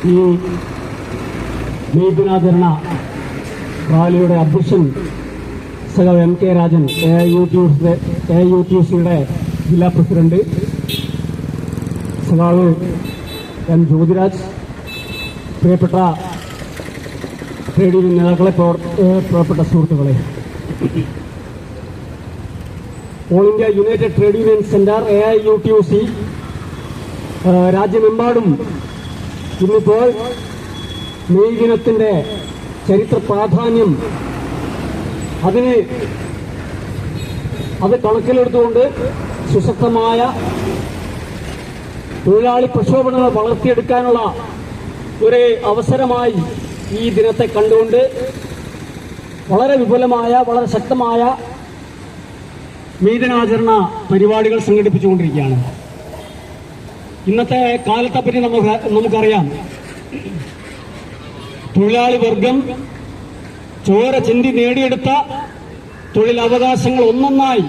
ഈ മെയ് ദിനാചരണ റാലിയുടെ അധ്യക്ഷൻ സഖാവ് എം കെ രാജൻ, AIUTUC-യുടെ ജില്ലാ പ്രസിഡന്റ് സഖാവ് എം ജ്യോതിരാജ്, പ്രിയപ്പെട്ട ട്രേഡ് യൂണിയൻ നേതാക്കളെ, പ്രിയപ്പെട്ട സുഹൃത്തുക്കളെ, all India United Trade union centre AIUTUC രാജ്യമെമ്പാടും ഇന്നിപ്പോൾ മെയ് ദിനത്തിന്റെ ചരിത്ര പ്രാധാന്യം അത് കണക്കിലെടുത്തുകൊണ്ട് സുശക്തമായ തൊഴിലാളി പ്രക്ഷോഭങ്ങൾ വളർത്തിയെടുക്കാനുള്ള ഒരു അവസരമായി ഈ ദിനത്തെ കണ്ടുകൊണ്ട് വളരെ വിപുലമായ, വളരെ ശക്തമായ മെയ് ദിനാചരണ പരിപാടികൾ സംഘടിപ്പിച്ചുകൊണ്ടിരിക്കുകയാണ്. ഇന്നത്തെ കാലത്തെപ്പറ്റി നമുക്കറിയാം. തൊഴിലാളി വർഗം ചോര ചിന്തി നേടിയെടുത്ത തൊഴിലവകാശങ്ങൾ ഒന്നൊന്നായി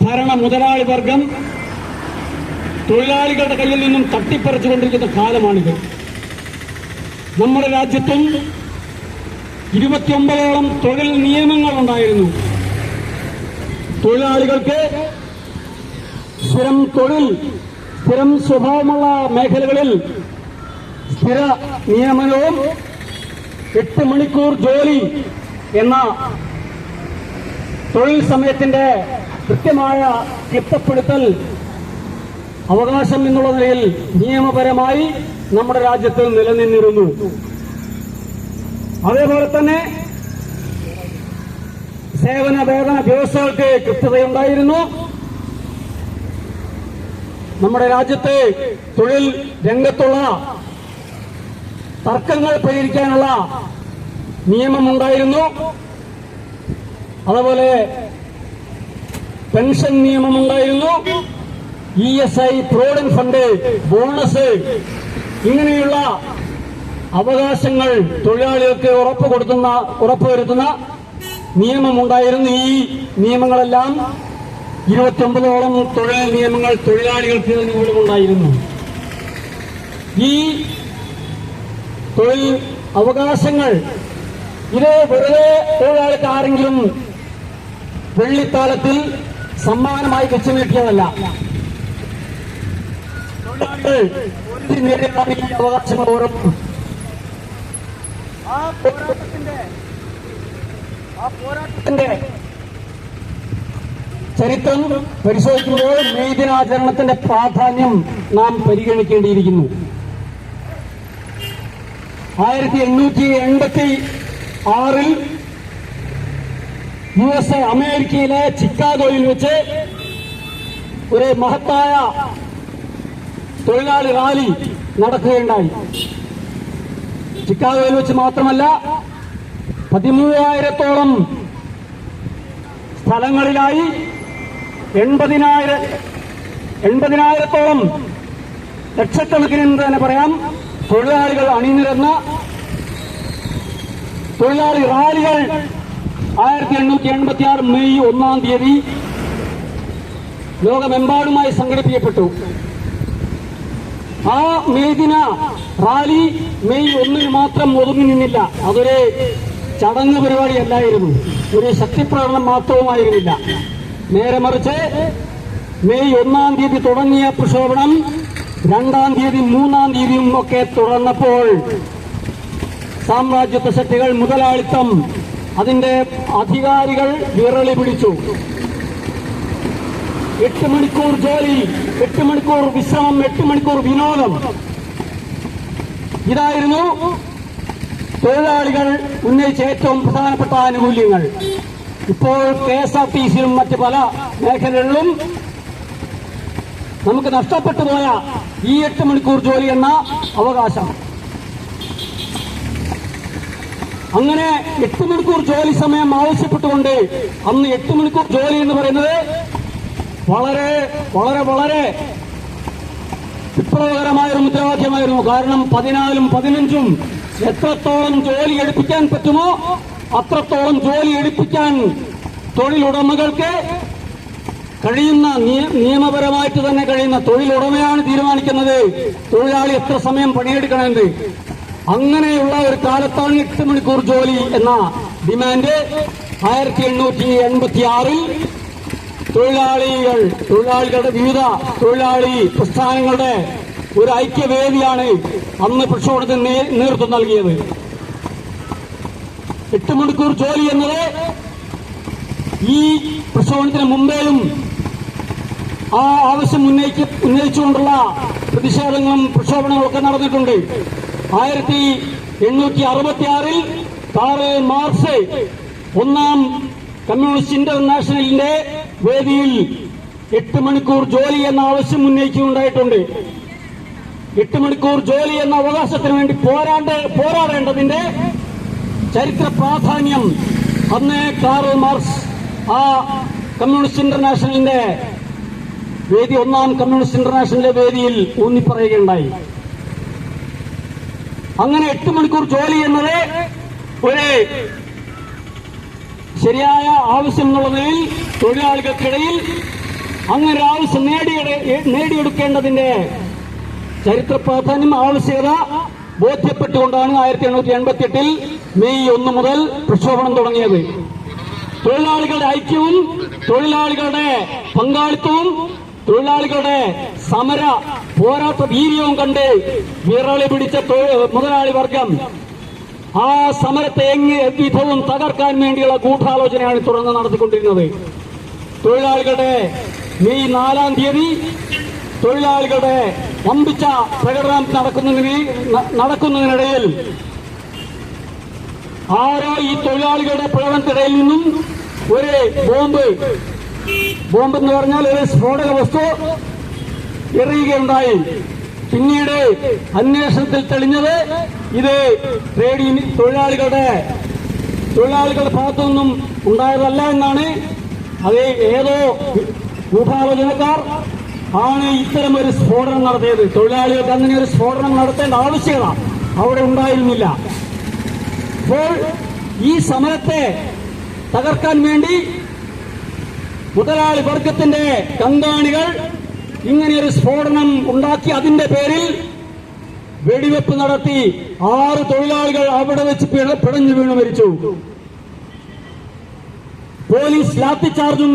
ഭരണ മുതലാളി വർഗം തൊഴിലാളികളുടെ കയ്യിൽ നിന്നും തട്ടിപ്പറിച്ചുകൊണ്ടിരിക്കുന്ന കാലമാണിത്. നമ്മുടെ രാജ്യത്തും 29ഓളം തൊഴിൽ നിയമങ്ങളുണ്ടായിരുന്നു. തൊഴിലാളികൾക്ക് സ്ഥിരം തൊഴിൽ, സ്ഥിരം സ്വഭാവമുള്ള മേഖലകളിൽ സ്ഥിര നിയമനവും 8 മണിക്കൂർ ജോലി എന്ന തൊഴിൽ സമയത്തിന്റെ കൃത്യമായ തിട്ടപ്പെടുത്തൽ അവകാശം എന്നുള്ള നിലയിൽ നിയമപരമായി നമ്മുടെ രാജ്യത്ത് നിലനിന്നിരുന്നു. അതേപോലെ തന്നെ സേവന വേതന വ്യവസ്ഥകൾക്ക് കൃത്യതയുണ്ടായിരുന്നു. നമ്മുടെ രാജ്യത്തെ തൊഴിൽ രംഗത്തുള്ള തർക്കങ്ങൾ പരിഹരിക്കാനുള്ള നിയമമുണ്ടായിരുന്നു. അതുപോലെ പെൻഷൻ നിയമമുണ്ടായിരുന്നു. ESI, പ്രോവിഡന്റ് ഫണ്ട്, ബോണസ്, ഇങ്ങനെയുള്ള അവകാശങ്ങൾ തൊഴിലാളികൾക്ക് ഉറപ്പുവരുത്തുന്ന നിയമമുണ്ടായിരുന്നു. ഈ നിയമങ്ങളെല്ലാം 29ഓളം തൊഴിൽ നിയമങ്ങൾ തൊഴിലാളികൾക്ക് ഉണ്ടായിരുന്നു. ഈ തൊഴിൽ അവകാശങ്ങൾ ഇത് വെറുതെ തൊഴിലാളിക്ക് ആരെങ്കിലും വെള്ളിത്താലത്തിൽ സമ്മാനമായി വെച്ചു നീട്ടിയതല്ല. തൊഴിലാളികൾ നേരിടാണ് ഈ അവകാശങ്ങൾ ഉറപ്പ്. ആ പോരാട്ടത്തിന്റെ ചരിത്രം പരിശോധിക്കുമ്പോൾ മെയ് ദിനാചരണത്തിന്റെ പ്രാധാന്യം നാം പരിഗണിക്കേണ്ടിയിരിക്കുന്നു. 1886 USA അമേരിക്കയിലെ ചിക്കാഗോയിൽ വെച്ച് ഒരു മഹത്തായ തൊഴിലാളി റാലി നടക്കുകയുണ്ടായി. ചിക്കാഗോയിൽ വെച്ച് മാത്രമല്ല, 13,000-ഓളം സ്ഥലങ്ങളിലായി 80,000-ഓളം ലക്ഷക്കണക്കിന് എന്ന് തന്നെ പറയാം തൊഴിലാളികൾ അണിനിരന്ന തൊഴിലാളി റാലികൾ 1886 മെയ് 1-ാം തീയതി ലോകമെമ്പാടുമായി സംഘടിപ്പിക്കപ്പെട്ടു. ആ മെയ് ദിന റാലി മെയ് 1-ന് മാത്രം ഒതുങ്ങി നിന്നില്ല. അതൊരു ചടങ്ങ് പരിപാടിയല്ലായിരുന്നു, ഒരു ശക്തിപ്രകടനം മാത്രവുമായിരുന്നില്ല. നേരെ മറിച്ച് മെയ് 1-ാം തീയതി തുടങ്ങിയ പ്രക്ഷോഭണം 2-ാം തീയതി 3-ാം തീയതിയും ഒക്കെ തുടർന്നപ്പോൾ സാമ്രാജ്യത്വ ശക്തികൾ, മുതലാളിത്തം, അതിന്റെ അധികാരികൾ വിറളി പിടിച്ചു. 8 മണിക്കൂർ ജോലി, 8 മണിക്കൂർ വിശ്രമം, 8 മണിക്കൂർ വിനോദം, ഇതായിരുന്നു തൊഴിലാളികൾ ഉന്നയിച്ച ഏറ്റവും പ്രധാനപ്പെട്ട ആനുകൂല്യങ്ങൾ. ഇപ്പോൾ KSRTCയിലും മറ്റ് പല മേഖലകളിലും നമുക്ക് നഷ്ടപ്പെട്ടു പോയ ഈ 8 മണിക്കൂർ ജോലി എന്ന അവകാശം. അങ്ങനെ 8 മണിക്കൂർ ജോലി സമയം ആവശ്യപ്പെട്ടുകൊണ്ട് അന്ന് 8 മണിക്കൂർ ജോലി എന്ന് പറയുന്നത് വളരെ വളരെ വളരെ വിപ്ലവകരമായൊരു മുദ്രാവാക്യമായിരുന്നു. കാരണം 14-ഉം 15-ഉം എത്രത്തോളം ജോലി എടുപ്പിക്കാൻ പറ്റുമോ അത്രത്തോളം ജോലി എടുപ്പിക്കാൻ തൊഴിലുടമകൾക്ക് കഴിയുന്ന നിയമപരമായിട്ട് തന്നെ കഴിയുന്ന തൊഴിലുടമയാണ് തീരുമാനിക്കുന്നത് തൊഴിലാളി എത്ര സമയം പണിയെടുക്കണമെന്ന്. അങ്ങനെയുള്ള ഒരു കാലത്താണ് 8 മണിക്കൂർ ജോലി എന്ന ഡിമാൻഡ് 1886 തൊഴിലാളികളുടെ വിവിധ തൊഴിലാളി പ്രസ്ഥാനങ്ങളുടെ ഒരു ഐക്യവേദിയാണ് അന്ന് പ്രക്ഷോഭത്തിന് നേതൃത്വം നൽകിയത്. 8 മണിക്കൂർ ജോലി എന്നത് ഈ പ്രക്ഷോഭത്തിന് മുമ്പേയും ആ ആവശ്യം ഉന്നയിച്ചുകൊണ്ടുള്ള പ്രതിഷേധങ്ങളും പ്രക്ഷോഭങ്ങളും ഒക്കെ നടന്നിട്ടുണ്ട്. 1866 കാറൽ മാർക്സ് ഒന്നാം കമ്മ്യൂണിസ്റ്റ് ഇന്റർനാഷണലിന്റെ വേദിയിൽ 8 മണിക്കൂർ ജോലി എന്ന ആവശ്യം ഉന്നയിക്കുകയുണ്ടായിട്ടുണ്ട്. 8 മണിക്കൂർ ജോലി എന്ന അവകാശത്തിന് വേണ്ടി പോരാടേണ്ടതിന്റെ ചരിത്ര പ്രാധാന്യം അന്ന് കാറൽ മാർക്സ് ആ കമ്മ്യൂണിസ്റ്റ് ഇന്റർനാഷണലിന്റെ വേദി ഒന്നാം കമ്മ്യൂണിസ്റ്റ് ഇന്റർനാഷണലിന്റെ വേദിയിൽ ഊന്നിപ്പറയുകയുണ്ടായി. അങ്ങനെ 8 മണിക്കൂർ ജോലി എന്നത് ഒരു ശരിയായ ആവശ്യം എന്നുള്ള നിലയിൽ തൊഴിലാളികൾക്കിടയിൽ അങ്ങനെ ഒരു ആവശ്യം നേടിയെടുക്കേണ്ടതിന്റെ ചരിത്ര പ്രാധാന്യം ആവശ്യകത ബോധ്യപ്പെട്ടുകൊണ്ടാണ് 1888 മെയ് 1 മുതൽ പ്രക്ഷോഭണം തുടങ്ങിയത്. തൊഴിലാളികളുടെ ഐക്യവും തൊഴിലാളികളുടെ പങ്കാളിത്തവും തൊഴിലാളികളുടെ സമര പോരാട്ട വീര്യവും കണ്ട് വിറളി പിടിച്ച മുതലാളി വർഗം ആ സമരത്തെ വിധവും തകർക്കാൻ വേണ്ടിയുള്ള ഗൂഢാലോചനയാണ് തുടർന്ന് നടത്തിക്കൊണ്ടിരുന്നത്. തൊഴിലാളികളുടെ മെയ് 4-ാം തീയതി തൊഴിലാളികളുടെ വമ്പിച്ച പ്രകടനം നടക്കുന്നതിനിടയിൽ ആരോ ഈ തൊഴിലാളികളുടെ പ്രകടനത്തിനിടയിൽ നിന്നും ഒരു ബോംബെന്ന് പറഞ്ഞാൽ ഒരു സ്ഫോടക വസ്തു എറിയുകയുണ്ടായി. പിന്നീട് അന്വേഷണത്തിൽ തെളിഞ്ഞത് ഇത് തൊഴിലാളികളുടെ ഭാഗത്തുനിന്നും ഉണ്ടായതല്ല എന്നാണ്. അത് ഏതോ ഗൂഢാലോചനക്കാർ ആണ് ഇത്തരം ഒരു സ്ഫോടനം നടത്തിയത്. തൊഴിലാളികൾക്ക് അങ്ങനെ ഒരു സ്ഫോടനം നടത്തേണ്ട ആവശ്യകത അവിടെ ഉണ്ടായിരുന്നില്ല. അപ്പോൾ ഈ സമരത്തെ തകർക്കാൻ വേണ്ടി മുതലാളി വർഗത്തിന്റെ കങ്കാണികൾ ഇങ്ങനെയൊരു സ്ഫോടനം ഉണ്ടാക്കി അതിന്റെ പേരിൽ വെടിവെപ്പ് നടത്തി 6 തൊഴിലാളികൾ അവിടെ വെച്ച് പിടഞ്ഞു വീണു മരിച്ചു. പോലീസ് ലാത്തിച്ചാർജും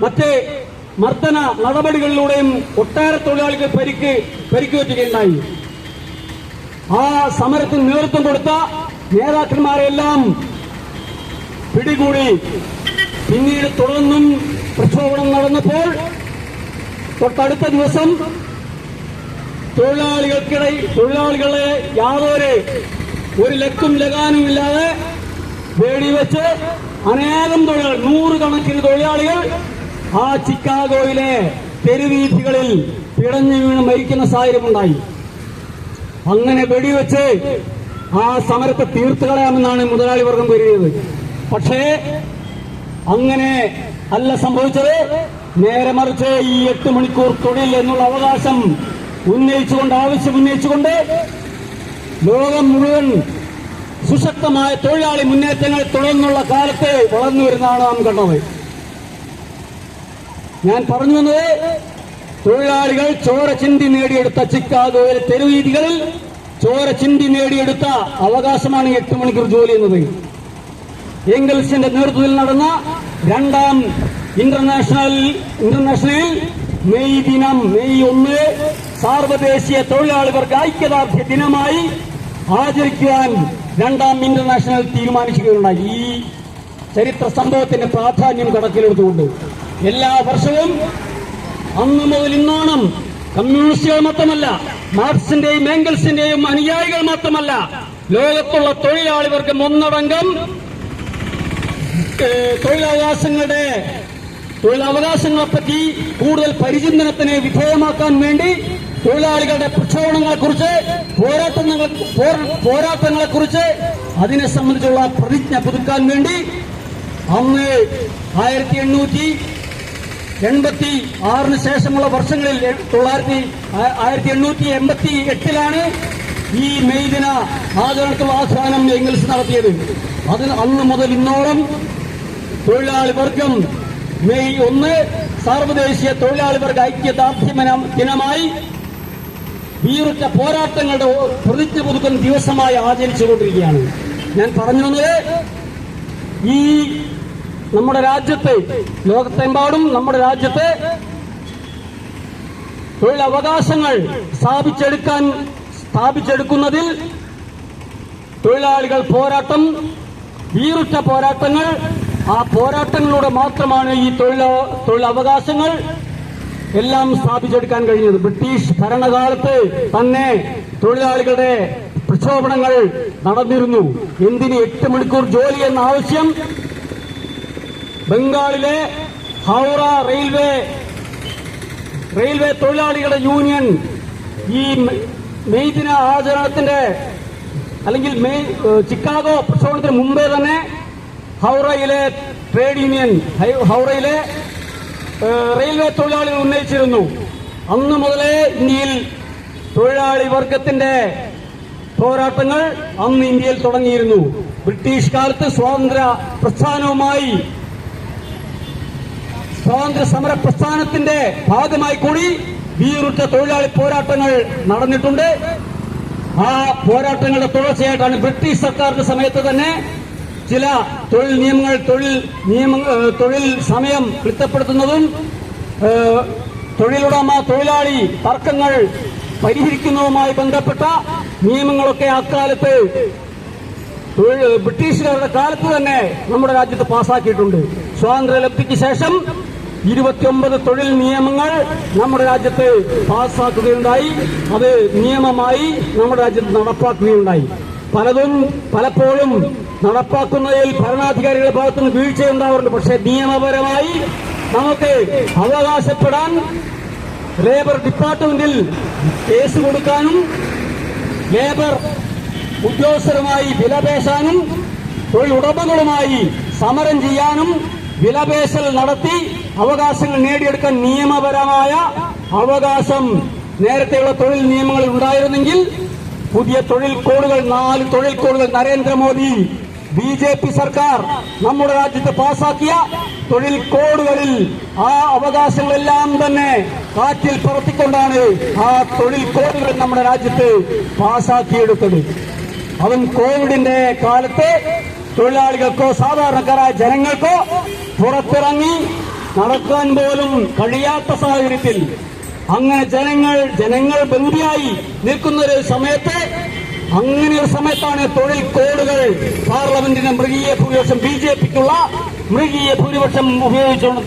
മറ്റ് മർദ്ദന നടപടികളിലൂടെയും ഒട്ടേറെ തൊഴിലാളികൾ പരിക്കുപറ്റുകയുണ്ടായി. ആ സമരത്തിന് നേതൃത്വം കൊടുത്ത നേതാക്കന്മാരെല്ലാം പിടികൂടി. പിന്നീട് തുടർന്നും പ്രക്ഷോഭണം തൊട്ടടുത്ത ദിവസം തൊഴിലാളികളെ യാതൊരു ലക്കും ലഗാനുമില്ലാതെ വെടിവെച്ച് അനേകം തൊഴിലാളികൾ 100 കണക്കിന് തൊഴിലാളികൾ ആ ചിക്കാഗോയിലെ തെരുവീഥികളിൽ പിടഞ്ഞു വീണ് മരിക്കുന്ന സാഹചര്യമുണ്ടായി. അങ്ങനെ വെടിവെച്ച് ആ സമരത്തെ തീർത്തു കളയാമെന്നാണ് മുതലാളി വർഗം കരുതിയത്. പക്ഷേ അങ്ങനെ അല്ല സംഭവിച്ചത്. നേരെ മറിച്ച് ഈ 8 മണിക്കൂർ തൊഴിൽ എന്നുള്ള അവകാശം ആവശ്യം ഉന്നയിച്ചുകൊണ്ട് ലോകം മുഴുവൻ സുശക്തമായ തൊഴിലാളി മുന്നേറ്റങ്ങൾ തുടർന്നുള്ള കാലത്ത് വളർന്നു വരുന്നതാണ് നാം കണ്ടത്. ഞാൻ പറഞ്ഞു വന്നത് തൊഴിലാളികൾ ചോര ചിന്തി നേടിയെടുത്ത ചിക്കാഗോയിലെ തെരുവീഥികളിൽ ചോര ചിന്തി നേടിയെടുത്ത അവകാശമാണ് 8 മണിക്കൂർ ജോലി എന്നത്. എംഗൽസിന്റെ നേതൃത്വത്തിൽ നടന്ന 2ാം ഇന്റർനാഷണലിൽ മെയ് 1 സാർവദേശീയ തൊഴിലാളി വർഗ ഐക്യദാർഢ്യ ദിനമായി ആചരിക്കുവാൻ 2ാം ഇന്റർനാഷണൽ തീരുമാനിക്കുകയുണ്ടായി. ഈ ചരിത്ര സംഭവത്തിന്റെ പ്രാധാന്യം കണക്കിലെടുത്തുകൊണ്ട് എല്ലാ വർഷവും അന്നു മുതൽ ഇന്നോണം കമ്മ്യൂണിസ്റ്റുകൾ മാത്രമല്ല, മാർക്സിന്റെയും എംഗൽസിന്റെയും അനുയായികൾ മാത്രമല്ല, ലോകത്തുള്ള തൊഴിലാളി വർഗം ഒന്നടങ്കം തൊഴിലവകാശങ്ങളെപ്പറ്റി കൂടുതൽ പരിചിന്തനത്തിന് വിധേയമാക്കാൻ വേണ്ടി തൊഴിലാളികളുടെ പ്രക്ഷോഭങ്ങളെക്കുറിച്ച് പോരാട്ടങ്ങളെക്കുറിച്ച് അതിനെ സംബന്ധിച്ചുള്ള പ്രതിജ്ഞ പുതുക്കാൻ വേണ്ടി അന്ന് 1886 ശേഷമുള്ള വർഷങ്ങളിൽ 1888 ഈ മെയ് ദിന ആചരണത്തിലുള്ള ആഹ്വാനം എംഗൽസ് നടത്തിയത്. അന്ന് മുതൽ ഇന്നോളം തൊഴിലാളി വർഗം മെയ് 1 സാർവദേശീയ തൊഴിലാളി വർഗ ഐക്യദാർഢ്യ ദിനമായി വീറുറ്റ പോരാട്ടങ്ങളുടെ പ്രതിജ്ഞ പുതുക്കുന്ന ദിവസമായി ആചരിച്ചുകൊണ്ടിരിക്കുകയാണ്. ഞാൻ പറഞ്ഞു വന്നത്, ഈ നമ്മുടെ രാജ്യത്ത്, ലോകത്തെമ്പാടും നമ്മുടെ രാജ്യത്ത് തൊഴിലവകാശങ്ങൾ സ്ഥാപിച്ചെടുക്കുന്നതിൽ തൊഴിലാളികൾ പോരാട്ടം, വീറുറ്റ പോരാട്ടങ്ങൾ, ആ പോരാട്ടങ്ങളിലൂടെ മാത്രമാണ് ഈ തൊഴിലവകാശങ്ങൾ എല്ലാം സ്ഥാപിച്ചെടുക്കാൻ കഴിഞ്ഞത്. ബ്രിട്ടീഷ് ഭരണകാലത്ത് തന്നെ തൊഴിലാളികളുടെ പ്രക്ഷോഭങ്ങൾ നടന്നിരുന്നു. എന്തിന് 8 മണിക്കൂർ ജോലി എന്ന ആവശ്യം ബംഗാളിലെ ഹൗറ റെയിൽവേ തൊഴിലാളികളുടെ യൂണിയൻ ഈ മെയ് ദിന ആചരണത്തിന്റെ അല്ലെങ്കിൽ ചിക്കാഗോ പ്രക്ഷോഭത്തിന് മുമ്പേ തന്നെ ഹൗറയിലെ ട്രേഡ് യൂണിയൻ, ഹൗറയിലെ റെയിൽവേ തൊഴിലാളികൾ ഉന്നയിച്ചിരുന്നു. അന്ന് മുതലേ ഇന്ത്യയിൽ തൊഴിലാളി വർഗത്തിന്റെ പോരാട്ടങ്ങൾ അന്ന് ഇന്ത്യയിൽ തുടങ്ങിയിരുന്നു. ബ്രിട്ടീഷ് കാലത്ത് സ്വാതന്ത്ര്യ സമര പ്രസ്ഥാനത്തിന്റെ ഭാഗമായി കൂടി വീറുറ്റ തൊഴിലാളി പോരാട്ടങ്ങൾ നടന്നിട്ടുണ്ട്. ആ പോരാട്ടങ്ങളുടെ തുടർച്ചയായിട്ടാണ് ബ്രിട്ടീഷ് സർക്കാരിന്റെ സമയത്ത് തന്നെ ചില തൊഴിൽ സമയം ക്ലിപ്തപ്പെടുത്തുന്നതും തൊഴിലാളി തർക്കങ്ങൾ പരിഹരിക്കുന്നതുമായി ബന്ധപ്പെട്ട നിയമങ്ങളൊക്കെ അക്കാലത്ത് ബ്രിട്ടീഷുകാരുടെ കാലത്ത് തന്നെ നമ്മുടെ രാജ്യത്ത് പാസാക്കിയിട്ടുണ്ട്. സ്വാതന്ത്ര്യലബ്ധിക്ക് ശേഷം 29 തൊഴിൽ നിയമങ്ങൾ നമ്മുടെ രാജ്യത്ത് പാസാക്കുകയുണ്ടായി. അത് നിയമമായി നമ്മുടെ രാജ്യത്ത് നടപ്പാക്കുകയുണ്ടായി. പലപ്പോഴും നടപ്പാക്കുന്നതിൽ ഭരണാധികാരികളുടെ ഭാഗത്തുനിന്ന് വീഴ്ചയുണ്ടാവാറുണ്ട്. പക്ഷേ നിയമപരമായി നമുക്ക് അവകാശപ്പെടാൻ ലേബർ ഡിപ്പാർട്ട്മെന്റിൽ കേസ് കൊടുക്കാനും ലേബർ ഉദ്യോഗസ്ഥരുമായി വിലപേശാനും തൊഴിലുടമകളുമായി സമരം ചെയ്യാനും വിലപേശൽ നടത്തി അവകാശങ്ങൾ നേടിയെടുക്കാൻ നിയമപരമായ അവകാശം നേരത്തെയുള്ള തൊഴിൽ നിയമങ്ങളിൽ ഉണ്ടായിരുന്നെങ്കിൽ പുതിയ തൊഴിൽ കോഡുകൾ 4 തൊഴിൽ കോഡുകൾ നരേന്ദ്രമോദി BJP സർക്കാർ നമ്മുടെ രാജ്യത്ത് പാസാക്കിയ തൊഴിൽ കോഡുകളിൽ ആ അവകാശങ്ങളെല്ലാം തന്നെ കാറ്റിൽ പറത്തിക്കൊണ്ടാണ് ആ തൊഴിൽ കോഡുകൾ നമ്മുടെ രാജ്യത്ത് പാസാക്കിയെടുത്തത്. അതും കോവിഡിന്റെ കാലത്ത് തൊഴിലാളികൾക്കോ സാധാരണക്കാരായ ജനങ്ങൾക്കോ പുറത്തിറങ്ങി നടക്കാൻ പോലും കഴിയാത്ത സാഹചര്യത്തിൽ അങ്ങനെ ജനങ്ങൾ ബന്ദിയായി നിൽക്കുന്ന ഒരു സമയത്ത്, അങ്ങനെ ഒരു സമയത്താണ് തൊഴിൽ കോഡുകൾ പാർലമെന്റിന് മൃഗീയ ഭൂരിപക്ഷം BJPക്കുള്ള മൃഗീയ ഭൂരിപക്ഷം ഉപയോഗിച്ചുകൊണ്ട്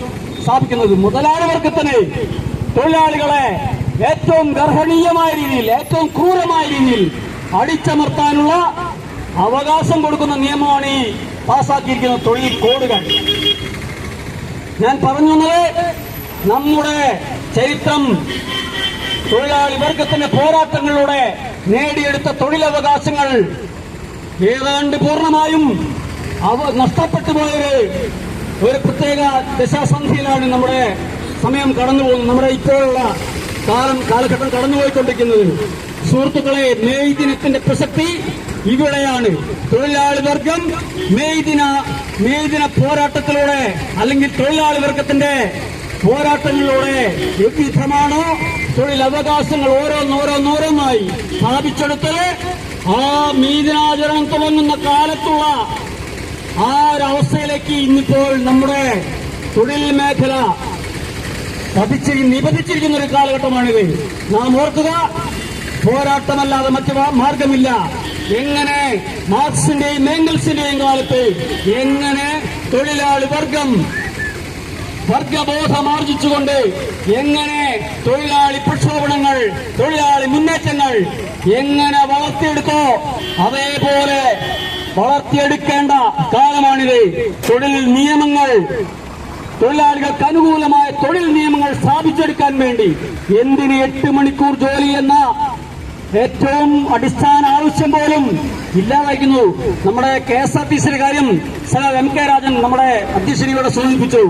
സ്ഥാപിക്കുന്നത്. മുതലാളി വർഗത്തിന് തൊഴിലാളികളെ ഏറ്റവും ഗർഹണീയമായ രീതിയിൽ, ഏറ്റവും ക്രൂരമായ രീതിയിൽ അടിച്ചമർത്താനുള്ള അവകാശം കൊടുക്കുന്ന നിയമമാണ് ഈ പാസാക്കിയിരിക്കുന്ന തൊഴിൽ കോഡുകൾ. ഞാൻ പറഞ്ഞു വന്നത്, നമ്മുടെ ചരിത്രം തൊഴിലാളി വർഗത്തിന്റെ പോരാട്ടങ്ങളിലൂടെ നേടിയെടുത്ത തൊഴിലവകാശങ്ങൾ ഏതാണ്ട് പൂർണ്ണമായും നഷ്ടപ്പെട്ടു പോയൊരു പ്രത്യേക ദശാസന്ധിയിലാണ് നമ്മുടെ സമയം കടന്നുപോകുന്നത്, നമ്മുടെ ഇപ്പോഴുള്ള കാലഘട്ടം കടന്നുപോയിക്കൊണ്ടിരിക്കുന്നത്. സുഹൃത്തുക്കളെ, മെയ് ദിനത്തിന്റെ പ്രസക്തി ഇവിടെയാണ്. തൊഴിലാളി വർഗം മെയ് ദിന പോരാട്ടത്തിലൂടെ അല്ലെങ്കിൽ തൊഴിലാളി വർഗത്തിന്റെ പോരാട്ടങ്ങളിലൂടെ എവിധമാണോ തൊഴിലവകാശങ്ങൾ ഓരോന്നോരോന്നോരോന്നായി സ്ഥാപിച്ചെടുത്തത്, ആ മെയ് ദിനാചരണം തുടങ്ങുന്ന കാലത്തുള്ള ആ ഒരവസ്ഥയിലേക്ക് ഇന്നിപ്പോൾ നമ്മുടെ തൊഴിൽ മേഖല നിബന്ധിച്ചിരിക്കുന്ന ഒരു കാലഘട്ടമാണിത്. നാം ഓർക്കുക, പോരാട്ടമല്ലാതെ മറ്റു മാർഗമില്ല. എങ്ങനെ മാർക്സിന്റെയും എംഗൽസിന്റെയും കാലത്ത് എങ്ങനെ തൊഴിലാളി വർഗബോധമാർജിച്ചുകൊണ്ട് എങ്ങനെ തൊഴിലാളി പ്രക്ഷോഭങ്ങൾ, തൊഴിലാളി മുന്നേറ്റങ്ങൾ എങ്ങനെ വളർത്തിയെടുത്തോ അതേപോലെ വളർത്തിയെടുക്കേണ്ട കാലമാണിത്. തൊഴിലാളികൾക്ക് അനുകൂലമായ തൊഴിൽ നിയമങ്ങൾ സ്ഥാപിച്ചെടുക്കാൻ വേണ്ടി എന്തിന് 8 മണിക്കൂർ ജോലി എന്ന ഏറ്റവും അടിസ്ഥാന ആവശ്യം പോലും ഇല്ലാതായിരുന്നു. നമ്മുടെ KSRTCയുടെ കാര്യം MK രാജൻ നമ്മുടെ അധ്യക്ഷനിലൂടെ സൂചിപ്പിച്ചു.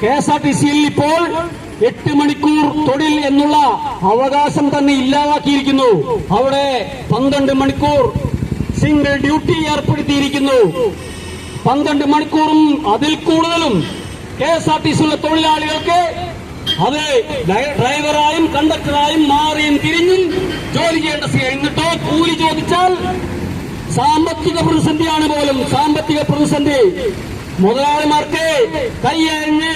KSRTCയിൽ ഇപ്പോൾ 8 മണിക്കൂർ തൊഴിൽ എന്നുള്ള അവകാശം തന്നെ ഇല്ലാതാക്കിയിരിക്കുന്നു. അവിടെ 12 മണിക്കൂർ സിംഗിൾ ഡ്യൂട്ടി ഏർപ്പെടുത്തിയിരിക്കുന്നു. 12 മണിക്കൂറും അതിൽ കൂടുതലും KSRTC തൊഴിലാളികൾക്ക് അത് ഡ്രൈവറായും കണ്ടക്ടറായും മാറിയും തിരിഞ്ഞും ജോലി ചെയ്യേണ്ട സ്ഥിതി. എന്നിട്ടോ കൂലി ചോദിച്ചാൽ സാമ്പത്തിക പ്രതിസന്ധിയാണ് പോലും. സാമ്പത്തിക പ്രതിസന്ധി. മുതലാളിമാർക്ക് കൈയഴിഞ്ഞ്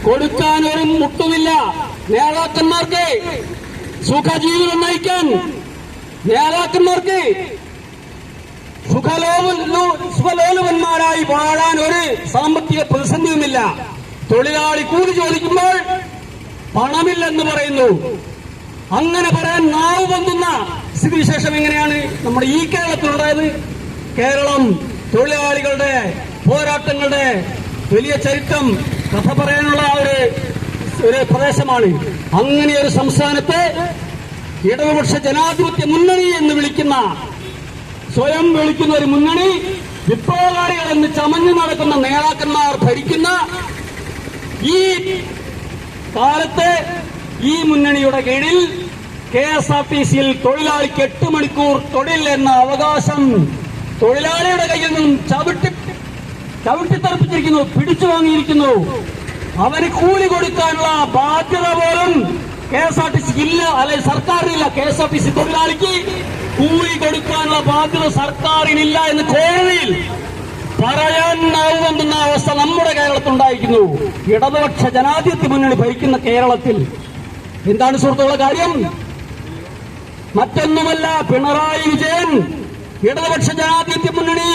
കൊടുക്കാൻ ഒരു മുട്ടുമില്ല. നേതാക്കന്മാർക്ക് സുഖജീവിതം നയിക്കാൻ, നേതാക്കന്മാർക്ക് സുഖലോലുപന്മാരായി വാഴാൻ ഒരു സാമ്പത്തിക പ്രതിസന്ധിയുമില്ല. തൊഴിലാളി കൂലി ചോദിക്കുമ്പോൾ പണമില്ലെന്ന് പറയുന്നു. അങ്ങനെ പറയാൻ നാവ് പൊന്തുന്ന സ്ഥിതിവിശേഷം എങ്ങനെയാണ് നമ്മുടെ ഈ കേരളത്തിലുണ്ടായത്? കേരളം തൊഴിലാളികളുടെ പോരാട്ടങ്ങളുടെ വലിയ ചരിത്രം കഥ പറയാനുള്ള ഒരു പ്രദേശമാണ്. അങ്ങനെ ഒരു സംസ്ഥാനത്ത് ഇടതുപക്ഷ ജനാധിപത്യ മുന്നണി എന്ന് വിളിക്കുന്ന, സ്വയം വിളിക്കുന്ന ഒരു മുന്നണി, വിപ്ലവകാരികൾ എന്ന് ചമഞ്ഞു നടക്കുന്ന നേതാക്കന്മാർ ഭരിക്കുന്ന ഈ കാലത്ത് ഈ മുന്നണിയുടെ കീഴിൽ KSRTC-യിൽ തൊഴിലാളിക്ക് 8 മണിക്കൂർ തൊഴിൽ എന്ന അവകാശം തൊഴിലാളിയുടെ കയ്യിൽ നിന്നും ചവിട്ടിത്തെറിപ്പിച്ചിരിക്കുന്നു, പിടിച്ചു വാങ്ങിയിരിക്കുന്നു. അവന് കൂലി കൊടുക്കാനുള്ള ബാധ്യത പോലും KSRTC-ക്ക് ഇല്ല, അല്ലെങ്കിൽ സർക്കാരിനില്ല. KSRTC തൊഴിലാളിക്ക് കൂലി കൊടുക്കാനുള്ള ബാധ്യത സർക്കാരിനില്ല എന്ന് കോടതിയിൽ പറയാൻ നാവുകൊണ്ടുന്ന അവസ്ഥ നമ്മുടെ കേരളത്തിലുണ്ടായിരിക്കുന്നു. ഇടതുപക്ഷ ജനാധിപത്യ മുന്നണി ഭരിക്കുന്ന കേരളത്തിൽ. എന്താണ് സുഹൃത്തുക്കളുടെ കാര്യം? മറ്റൊന്നുമല്ല, പിണറായി വിജയൻ, ഇടതുപക്ഷ ജനാധിപത്യ മുന്നണി,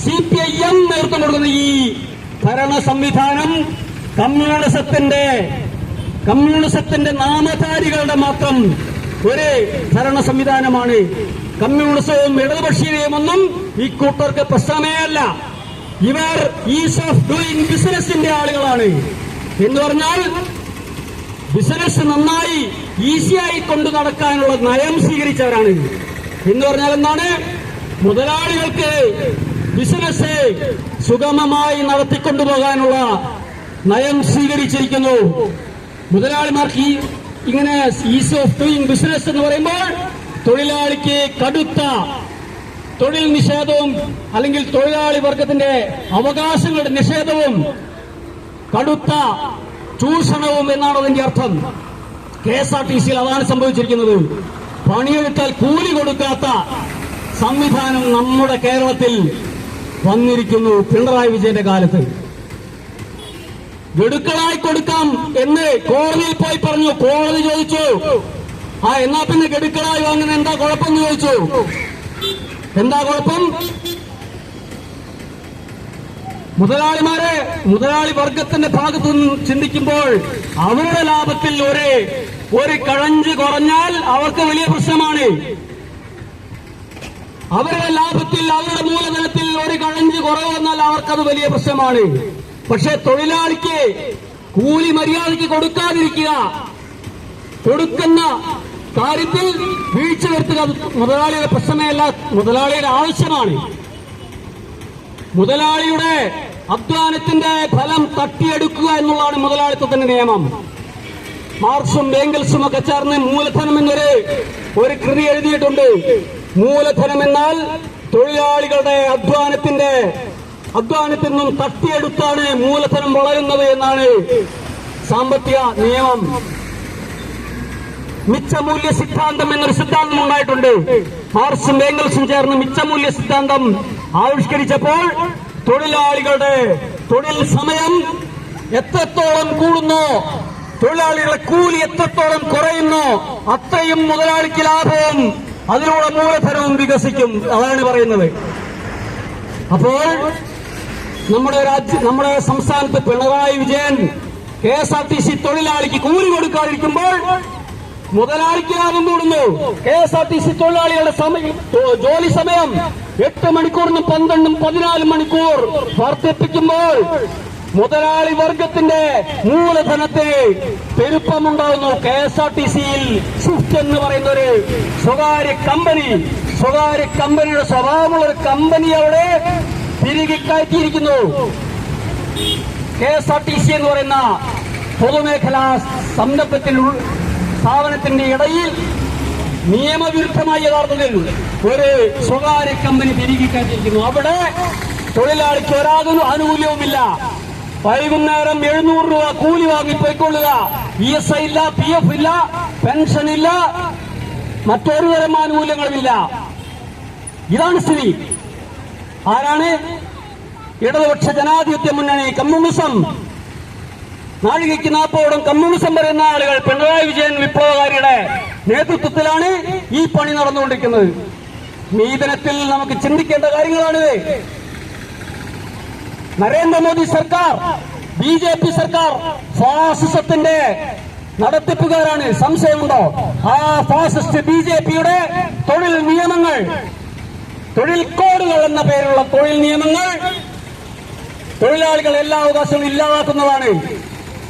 CPIM നേതൃത്വം കൊടുക്കുന്ന ഈ ഭരണ സംവിധാനം കമ്മ്യൂണിസത്തിന്റെ നാമധാരികളുടെ മാത്രം ഒരു ഭരണ സംവിധാനമാണ്. കമ്മ്യൂണിസവും ഇടതുപക്ഷീയവും ഒന്നും ഈ കൂട്ടർക്ക് പ്രശ്നമേ അല്ല. ഇവർ ഈസ് ഓഫ് ഡൂയിങ് ബിസിനസിന്റെ ആളുകളാണ്. എന്ന് പറഞ്ഞാൽ ബിസിനസ് നന്നായി ഈസിയായി കൊണ്ടു നടക്കാനുള്ള നയം സ്വീകരിച്ചവരാണ്. എന്ന് പറഞ്ഞാൽ എന്താണ്? മുതലാളികൾക്ക് ബിസിനസ് സുഗമമായി നടത്തിക്കൊണ്ടുപോകാനുള്ള നയം സ്വീകരിച്ചിരിക്കുന്നു. മുതലാളിമാർക്ക് ഇങ്ങനെ ഈസ് ഓഫ് ഡൂയിങ് ബിസിനസ് എന്ന് പറയുമ്പോൾ തൊഴിലാളിക്ക് കടുത്ത തൊഴിൽ നിഷേധവും അല്ലെങ്കിൽ തൊഴിലാളി വർഗത്തിന്റെ അവകാശങ്ങളുടെ നിഷേധവും കടുത്ത ചൂഷണവും എന്നാണ് അതിന്റെ അർത്ഥം. KSRTC-യിൽ അതാണ് സംഭവിച്ചിരിക്കുന്നത്. പണിയെടുത്താൽ കൂലി കൊടുക്കാത്ത സംവിധാനം നമ്മുടെ കേരളത്തിൽ വന്നിരിക്കുന്നു പിണറായി വിജയന്റെ കാലത്ത്. ഗഡുക്കളായി കൊടുക്കാം എന്ന് കോടതിയിൽ പോയി പറഞ്ഞു. കോടതി ചോദിച്ചു, എന്നാ പിന്നെ ഗഡുക്കളായി വാങ്ങുന്ന എന്താ കുഴപ്പമെന്ന് ചോദിച്ചു. എന്താ കുഴപ്പം? മുതലാളി വർഗത്തിന്റെ ഭാഗത്തു നിന്ന് ചിന്തിക്കുമ്പോൾ അവരുടെ ലാഭത്തിൽ ഒരു കഴഞ്ച് കുറഞ്ഞാൽ അവർക്ക് വലിയ പ്രശ്നമാണ്. അവരുടെ ലാഭത്തിൽ, അവരുടെ മൂലധനത്തിൽ ഒരു കഴഞ്ച് കുറവ് വന്നാൽ അവർക്കത് വലിയ പ്രശ്നമാണ്. പക്ഷെ തൊഴിലാളിക്ക് കൂലി മര്യാദയ്ക്ക് കൊടുക്കാതിരിക്കുക, കൊടുക്കുന്ന കാര്യത്തിൽ വീഴ്ച വരുത്തുക, മുതലാളിയുടെ പ്രശ്നമേ അല്ല, മുതലാളിയുടെ ആവശ്യമാണ്. മുതലാളിയുടെ അധ്വാനത്തിന്റെ ഫലം തട്ടിയെടുക്കുക എന്നുള്ളതാണ് മുതലാളിത്തത്തിന്റെ നിയമം. മാർക്സും ഏംഗൽസും ഒക്കെ ചേർന്ന് മൂലധനം എന്നൊരു കൃതി എഴുതിയിട്ടുണ്ട്. മൂലധനം എന്നാൽ തൊഴിലാളികളുടെ അധ്വാനത്തിൽ നിന്നും തട്ടിയെടുത്താണ് മൂലധനം വളരുന്നത് എന്നാണ് സാമ്പത്തിക നിയമം. മിച്ചമൂല്യ സിദ്ധാന്തം എന്നൊരു സിദ്ധാന്തം ഉണ്ടായിട്ടുണ്ട്. മാർക്സും ഏംഗൽസും ചേർന്ന് മിച്ചമൂല്യ സിദ്ധാന്തം ആവിഷ്കരിച്ചപ്പോൾ തൊഴിലാളികളുടെ തൊഴിൽ സമയം എത്രത്തോളം കൂടുന്നോ, തൊഴിലാളികളുടെ കൂലി എത്രത്തോളം കുറയുന്നോ അത്രയും മുതലാളിക്ക് ലാഭവും അതിലൂടെ മൂലധനവും വികസിക്കും. അതാണ് പറയുന്നത്. അപ്പോൾ നമ്മുടെ സംസ്ഥാനത്ത് പിണറായി വിജയൻ KSRTC തൊഴിലാളിക്ക് കൂലി കൊടുക്കാതിരിക്കുമ്പോൾ മുതലാളിക്ക് ലാഭം കൂടുന്നു. KSRTC തൊഴിലാളികളുടെ ജോലി സമയം 8 മണിക്കൂറിന് 12 14 മണിക്കൂർ വർദ്ധിപ്പിക്കുമ്പോൾ മുതലാളി വർഗത്തിന്റെ മൂലധനത്തിന് പെരുപ്പമുണ്ടാകുന്നു. KSRTC-യിൽ സ്വിഫ്റ്റ് എന്ന് പറയുന്ന ഒരു സ്വകാര്യ കമ്പനിയുടെ സ്വഭാവമുള്ള ഒരു കമ്പനി അവിടെ തിരികെ കയറ്റിയിരിക്കുന്നു. KSRTC എന്ന് പറയുന്ന പൊതുമേഖലാ സ്ഥാപനത്തിന്റെ ഇടയിൽ നിയമവിരുദ്ധമായ യഥാർത്ഥത്തിൽ ഒരു സ്വകാര്യ കമ്പനി തിരികെ കയറ്റിയിരിക്കുന്നു. അവിടെ തൊഴിലാളിക്ക് ഒരാതൊരു ആനുകൂല്യവുമില്ല. വൈകുന്നേരം 700 രൂപ കൂലി വാങ്ങി പോയിക്കൊള്ളുക. ESI ഇല്ല, PF ഇല്ല, പെൻഷൻ ഇല്ല, മറ്റൊരു തരം ആനുകൂല്യങ്ങളുമില്ല. ഇതാണ് സ്ഥിതി. ആരാണ്? ഇടതുപക്ഷ ജനാധിപത്യ മുന്നണി, കമ്മ്യൂണിസം. നാഴികയ്ക്ക് 40 കമ്മ്യൂണിസം പറയുന്ന ആളുകൾ, പിണറായി വിജയൻ വിപ്ലവകാരിയുടെ നേതൃത്വത്തിലാണ് ഈ പണി നടന്നുകൊണ്ടിരിക്കുന്നത്. ഈ ദിനത്തിൽ നമുക്ക് ചിന്തിക്കേണ്ട കാര്യങ്ങളാണിത്. നരേന്ദ്രമോദി സർക്കാർ, BJP സർക്കാർ ഫാസിസത്തിന്റെ നടത്തിപ്പുകാരാണ്. സംശയമുണ്ടോ? ആ ഫാസിസ്റ്റ് BJPയുടെ തൊഴിൽ നിയമങ്ങൾ, തൊഴിൽ കോഡുകൾ എന്ന പേരുള്ള തൊഴിൽ നിയമങ്ങൾ തൊഴിലാളികൾ എല്ലാ അവകാശങ്ങളും ഇല്ലാതാക്കുന്നതാണ്.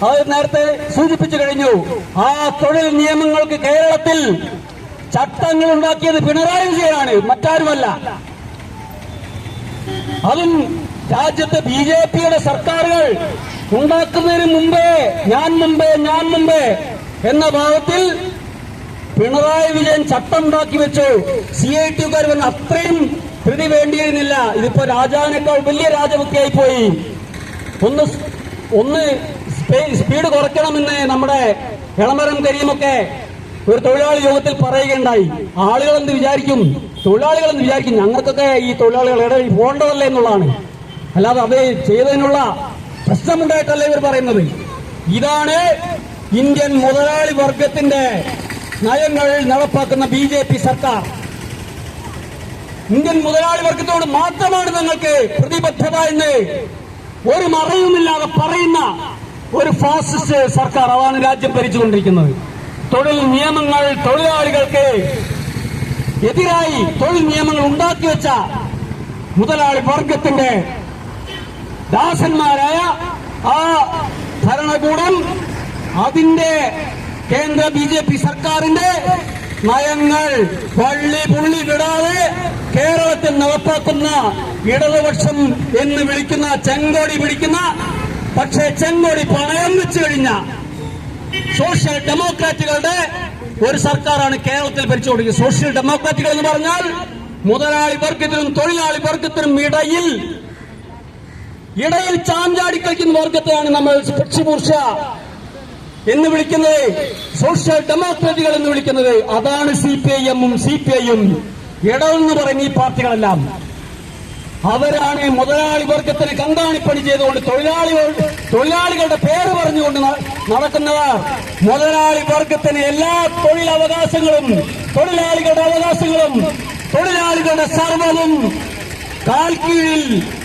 അത് നേരത്തെ സൂചിപ്പിച്ചു കഴിഞ്ഞു. ആ തൊഴിൽ നിയമങ്ങൾക്ക് കേരളത്തിൽ ചട്ടങ്ങൾ ഉണ്ടാക്കിയത് പിണറായി വിജയനാണ്, മറ്റാരുമല്ല. അതും രാജ്യത്തെ BJPയുടെ സർക്കാരുകൾ ഉണ്ടാക്കുന്നതിന് മുമ്പേ ഞാൻ മുമ്പേ എന്ന ഭാവത്തിൽ പിണറായി വിജയൻ ചട്ടം ഉണ്ടാക്കി വെച്ചു. CITക്കാർ വന്ന് അത്രയും കൃതി വേണ്ടിയിരുന്നില്ല. ഇതിപ്പോ രാജാവിനേക്കാൾ വലിയ രാജഭക്തിയായി പോയി. ഒന്ന് സ്പീഡ് കുറയ്ക്കണമെന്ന് നമ്മുടെ എളമരം കരീമൊക്കെ ഒരു തൊഴിലാളി യോഗത്തിൽ പറയുകയുണ്ടായി. ആളുകൾ എന്ത് വിചാരിക്കും, തൊഴിലാളികൾ എന്ത് വിചാരിക്കും, ഞങ്ങൾക്കൊക്കെ ഈ തൊഴിലാളികൾ ഇടയിൽ പോകേണ്ടതല്ലേ എന്നുള്ളതാണ്. അല്ലാതെ അത് ചെയ്തതിനുള്ള പ്രശ്നമുണ്ടായിട്ടല്ല ഇവർ പറയുന്നത്. ഇതാണ് ഇന്ത്യൻ മുതലാളി വർഗത്തിന്റെ നയങ്ങൾ നടപ്പാക്കുന്ന BJP സർക്കാർ. ഇന്ത്യൻ മുതലാളി വർഗത്തോട് മാത്രമാണ് നിങ്ങൾക്ക് പ്രതിബദ്ധത എന്ന് ഒരു മറയുമില്ലാതെ പറയുന്ന ഒരു ഫാസിസ്റ്റ് സർക്കാർ. അതാണ് രാജ്യം ഭരിച്ചുകൊണ്ടിരിക്കുന്നത്. തൊഴിൽ നിയമങ്ങൾ തൊഴിലാളികൾക്ക് എതിരായി തൊഴിൽ നിയമങ്ങൾ ഉണ്ടാക്കിവെച്ച മുതലാളി വർഗത്തിന്റെ ദാസന്മാരായ ആ ഭരണകൂടം, അതിന്റെ കേന്ദ്ര BJP സർക്കാരിന്റെ നയങ്ങൾ പുള്ളി വിടാതെ കേരളത്തിൽ നടപ്പാക്കുന്ന ഇടതുപക്ഷം എന്ന് വിളിക്കുന്ന ചെങ്കോടി പിടിക്കുന്ന, പക്ഷേ ചെങ്കോടി പണയം വെച്ചു കഴിഞ്ഞ സോഷ്യൽ ഡെമോക്രാറ്റുകളുടെ ഒരു സർക്കാരാണ് കേരളത്തിൽ ഭരിച്ചുകൊണ്ടിരിക്കുന്നത്. സോഷ്യൽ ഡെമോക്രാറ്റുകൾ എന്ന് പറഞ്ഞാൽ മുതലാളി വർഗത്തിനും തൊഴിലാളി വർഗത്തിനും ഇടയിൽ ചാഞ്ചാടി കളിക്കുന്ന വർഗത്തെയാണ് നമ്മൾ പക്ഷിമൂർച്ച എന്ന് വിളിക്കുന്നത്, സോഷ്യൽ ഡെമോക്രാറ്റുകൾ എന്ന് വിളിക്കുന്നത്. അതാണ് CPIM-ഉം CPI-യും ഇടവെന്ന് പറയുന്ന ഈ പാർട്ടികളെല്ലാം. അവരാണ് മുതലാളി വർഗത്തിന് കന്താണിപ്പണി ചെയ്തുകൊണ്ട് തൊഴിലാളികളുടെ പേര് പറഞ്ഞുകൊണ്ട് നടക്കുന്നവർ. മുതലാളി വർഗത്തിന് എല്ലാ തൊഴിലവകാശങ്ങളും, തൊഴിലാളികളുടെ അവകാശങ്ങളും, തൊഴിലാളികളുടെ സർവ്വവും കാൽക്കീഴിൽ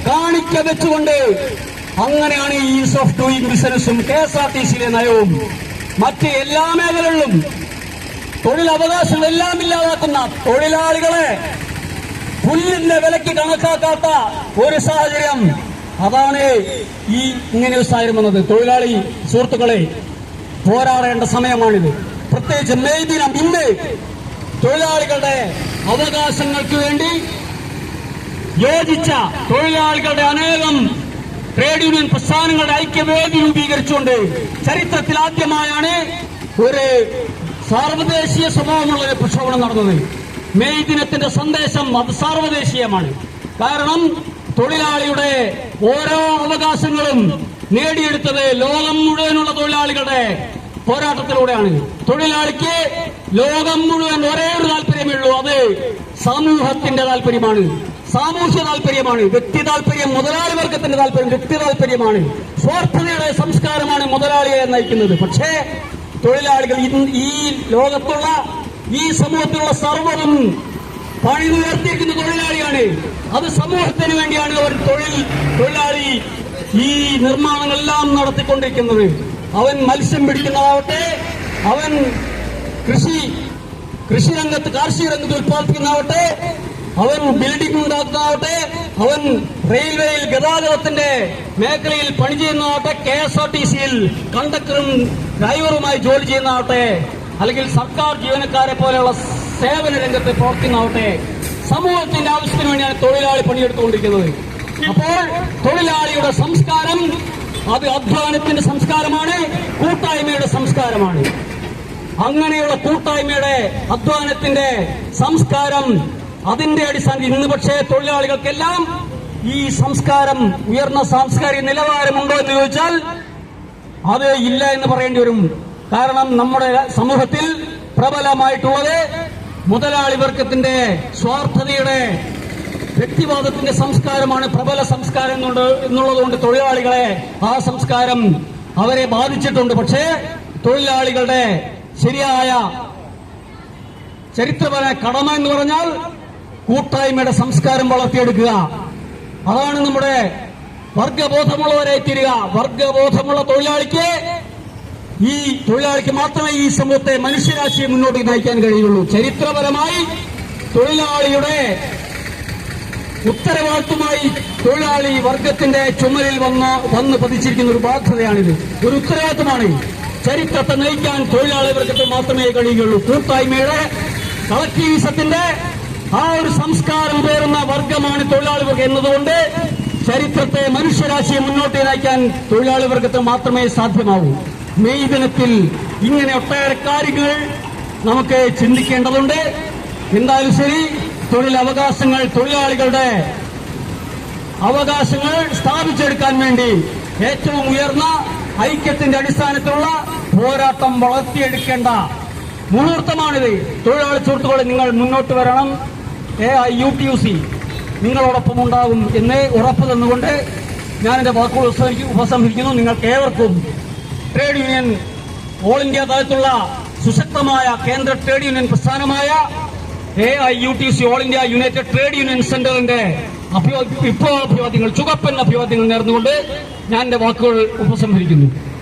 കാണിക്ക വെച്ചുകൊണ്ട് അങ്ങനെയാണ് ഈസ് ഓഫ് ഡൂയിങ് ബിസിനസ്സും KSRTCയിലെ നയവും മറ്റ് എല്ലാ മേഖലകളിലും തൊഴിലവകാശങ്ങളെല്ലാം ഇല്ലാതാക്കുന്ന, തൊഴിലാളികളെ പുല്ലിന്റെ വിലയ്ക്ക് കണക്കാക്കാത്ത ഒരു സാഹചര്യം. അതാണ് ഈ ഇങ്ങനെ ഒരു സാഹചര്യം വന്നത്. തൊഴിലാളി സുഹൃത്തുക്കളെ, പോരാടേണ്ട സമയമാണിത്. പ്രത്യേകിച്ച് മെയ് ദിനം ഇന്ന് തൊഴിലാളികളുടെ അവകാശങ്ങൾക്ക് വേണ്ടി യോജിച്ച തൊഴിലാളികളുടെ അനേകം ട്രേഡ് യൂണിയൻ പ്രസ്ഥാനങ്ങളുടെ ഐക്യവേദി രൂപീകരിച്ചുകൊണ്ട് ചരിത്രത്തിൽ ആദ്യമായാണ് ഒരു സാർവദേശീയ സ്വഭാവമുള്ള ഒരു പ്രക്ഷോഭണം നടന്നത്. മെയ് ദിനത്തിന്റെ സന്ദേശം അത് സാർവദേശീയമാണ്. കാരണം തൊഴിലാളിയുടെ ഓരോ അവകാശങ്ങളും നേടിയെടുത്തത് ലോകം മുഴുവനുള്ള തൊഴിലാളികളുടെ പോരാട്ടത്തിലൂടെയാണ്. തൊഴിലാളിക്ക് ലോകം മുഴുവൻ ഒരേ ഒരു താല്പര്യമേ, അത് സമൂഹത്തിന്റെ താല്പര്യമാണ്, സാമൂഹ്യ താല്പര്യമാണ്. വ്യക്തി താല്പര്യം, മുതലാളി വർഗത്തിന്റെ താല്പര്യം വ്യക്തി താല്പര്യമാണ്. സ്വാർത്ഥതയുടെ സംസ്കാരമാണ് മുതലാളിയെ നയിക്കുന്നത്. പക്ഷേ തൊഴിലാളികൾ ഈ ലോകത്തുള്ള, ഈ സമൂഹത്തിലുള്ള സർവ്വതും പണിതുയർത്തിയിരിക്കുന്ന തൊഴിലാളിയാണ്. അത് സമൂഹത്തിന് വേണ്ടിയാണ് ഒരു തൊഴിലാളി ഈ നിർമ്മാണങ്ങളെല്ലാം നടത്തിക്കൊണ്ടിരിക്കുന്നത്. അവൻ മത്സ്യം പിടിക്കുന്നതാവട്ടെ, അവൻ കൃഷിരംഗത്ത്, കാർഷിക രംഗത്ത് ഉത്പാദിപ്പിക്കുന്നതാവട്ടെ, അവൻ ബിൽഡിംഗ് ഉണ്ടാക്കുന്നതാവട്ടെ, അവൻ റെയിൽവേയിൽ ഗതാഗതത്തിന്റെ മേഖലയിൽ പണി ചെയ്യുന്നതാവട്ടെ, KSRTCയിൽ കണ്ടക്ടറും ഡ്രൈവറുമായി ജോലി ചെയ്യുന്നതാവട്ടെ, അല്ലെങ്കിൽ സർക്കാർ ജീവനക്കാരെ പോലെയുള്ള സേവന രംഗത്ത് പ്രവർത്തിക്കുന്നതാവട്ടെ, സമൂഹത്തിന്റെ ആവശ്യത്തിന് വേണ്ടിയാണ് തൊഴിലാളി പണിയെടുത്തുകൊണ്ടിരിക്കുന്നത്. അപ്പോൾ തൊഴിലാളിയുടെ സംസ്കാരം അത് അധ്വാനത്തിന്റെ സംസ്കാരമാണ്, കൂട്ടായ്മയുടെ സംസ്കാരമാണ്. അങ്ങനെയുള്ള കൂട്ടായ്മയുടെ, അധ്വാനത്തിന്റെ സംസ്കാരം, അതിന്റെ അടിസ്ഥാനത്തിൽ ഇന്ന് പക്ഷേ തൊഴിലാളികൾക്കെല്ലാം ഈ സംസ്കാരം ഉയർന്ന സാംസ്കാരിക നിലവാരമുണ്ടോ എന്ന് ചോദിച്ചാൽ അത് ഇല്ല എന്ന് പറയേണ്ടി വരും. കാരണം നമ്മുടെ സമൂഹത്തിൽ പ്രബലമായിട്ടുള്ളത് മുതലാളി വർഗത്തിന്റെ സ്വാർത്ഥതയുടെ വ്യക്തിവാദത്തിന്റെ സംസ്കാരമാണ് പ്രബല സംസ്കാരം എന്നുള്ളതുകൊണ്ട് തൊഴിലാളികളെ ആ സംസ്കാരം അവരെ ബാധിച്ചിട്ടുണ്ട്. പക്ഷേ തൊഴിലാളികളുടെ ശരിയായ ചരിത്രപരമായ കടമ എന്ന് പറഞ്ഞാൽ കൂട്ടായ്മയുടെ സംസ്കാരം വളർത്തിയെടുക്കുക. അതാണ് നമ്മുടെ വർഗബോധമുള്ളവരായി തീരുക. വർഗബോധമുള്ള തൊഴിലാളിക്ക് മാത്രമേ ഈ സമൂഹത്തെ മനുഷ്യരാശിയെ മുന്നോട്ട് നയിക്കാൻ കഴിയുള്ളൂ. ചരിത്രപരമായി തൊഴിലാളിയുടെ ഉത്തരവാദിത്വമായി തൊഴിലാളി വർഗത്തിന്റെ ചുമലിൽ വന്ന് പതിച്ചിരിക്കുന്ന ഒരു ബാധ്യതയാണിത്. ഒരു ഉത്തരവാദിത്വമാണ്. ചരിത്രത്തെ നയിക്കാൻ തൊഴിലാളി വർഗത്തിന് മാത്രമേ കഴിയുകയുള്ളൂ. കൂട്ടായ്മയുടെ കളക്ടീവിസത്തിന്റെ ആ ഒരു സംസ്കാരം പേറുന്ന വർഗമാണ് തൊഴിലാളി വർഗം എന്നതുകൊണ്ട് ചരിത്രത്തെ മനുഷ്യരാശിയെ മുന്നോട്ട് നയിക്കാൻ തൊഴിലാളി വർഗത്തിന് മാത്രമേ സാധ്യമാവൂ. മെയ് ദിനത്തിൽ ഇങ്ങനെ ഒട്ടേറെ കാര്യങ്ങൾ നമുക്ക് ചിന്തിക്കേണ്ടതുണ്ട്. എന്തായാലും ശരി, തൊഴിലവകാശങ്ങൾ, തൊഴിലാളികളുടെ അവകാശങ്ങൾ സ്ഥാപിച്ചെടുക്കാൻ വേണ്ടി ഏറ്റവും ഉയർന്ന ഐക്യത്തിന്റെ അടിസ്ഥാനത്തിലുള്ള പോരാട്ടം വളർത്തിയെടുക്കേണ്ട മുഹൂർത്തമാണിത്. തൊഴിലാളി സുഹൃത്തുക്കളെ, നിങ്ങൾ മുന്നോട്ട് വരണം. AIUTUC നിങ്ങളോടൊപ്പം ഉണ്ടാകും എന്ന് ഉറപ്പ് തന്നുകൊണ്ട് ഞാൻ എന്റെ വാക്കുകൾ ഉപസംഹരിക്കുന്നു. നിങ്ങൾക്ക് ഏവർക്കും ട്രേഡ് യൂണിയൻ ഓൾ ഇന്ത്യ തലത്തിലുള്ള സുശക്തമായ കേന്ദ്ര ട്രേഡ് യൂണിയൻ പ്രസ്ഥാനമായ AIUTUC All India United Trade Union സെന്ററിന്റെ വിപ്ലവാഭിവാദ്യങ്ങൾ, ചുവപ്പൻ അഭിവാദ്യങ്ങൾ നേർന്നുകൊണ്ട് ഞാൻ എന്റെ വാക്കുകൾ ഉപസംഹരിക്കുന്നു.